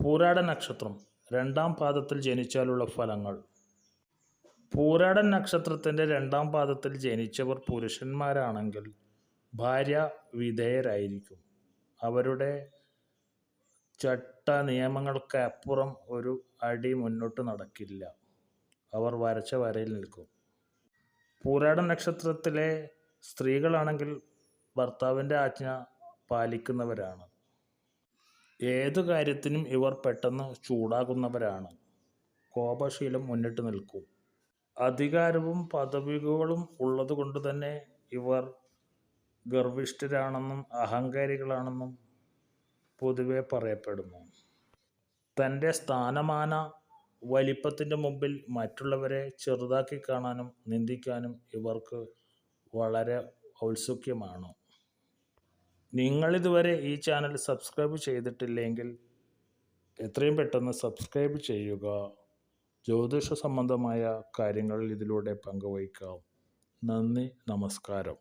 പൂരാട നക്ഷത്രം രണ്ടാം പാദത്തിൽ ജനിച്ചാലുള്ള ഫലങ്ങൾ. പൂരാടൻ നക്ഷത്രത്തിൻ്റെ രണ്ടാം പാദത്തിൽ ജനിച്ചവർ പുരുഷന്മാരാണെങ്കിൽ ഭാര്യ വിധേയരായിരിക്കും. അവരുടെ ചട്ട നിയമങ്ങൾക്ക് അപ്പുറം ഒരു അടി മുന്നോട്ട് നടക്കില്ല. അവർ വരച്ച വരയിൽ നിൽക്കും. പൂരാടൻ നക്ഷത്രത്തിലെ സ്ത്രീകളാണെങ്കിൽ ഭർത്താവിൻ്റെ ആജ്ഞ പാലിക്കുന്നവരാണ്. ഏതു കാര്യത്തിനും ഇവർ പെട്ടെന്ന് ചൂടാകുന്നവരാണ്. കോപശീലം മുന്നിട്ട് നിൽക്കും. അധികാരവും പദവികളും ഉള്ളതുകൊണ്ട് തന്നെ ഇവർ ഗർവിഷ്ഠരാണെന്നും അഹങ്കാരികളാണെന്നും പൊതുവെ പറയപ്പെടുന്നു. തൻ്റെ സ്ഥാനമാന വലിപ്പത്തിൻ്റെ മുമ്പിൽ മറ്റുള്ളവരെ ചെറുതാക്കി കാണാനും നിന്ദിക്കാനും ഇവർക്ക് വളരെ ഔത്സുക്യമാണ്. നിങ്ങളിതുവരെ ഈ ചാനൽ സബ്സ്ക്രൈബ് ചെയ്തിട്ടില്ലെങ്കിൽ എത്രയും പെട്ടെന്ന് സബ്സ്ക്രൈബ് ചെയ്യുക. ജ്യോതിഷ സംബന്ധമായ കാര്യങ്ങൾ ഇതിലൂടെ പങ്കുവയ്ക്കാം. നന്ദി, നമസ്കാരം.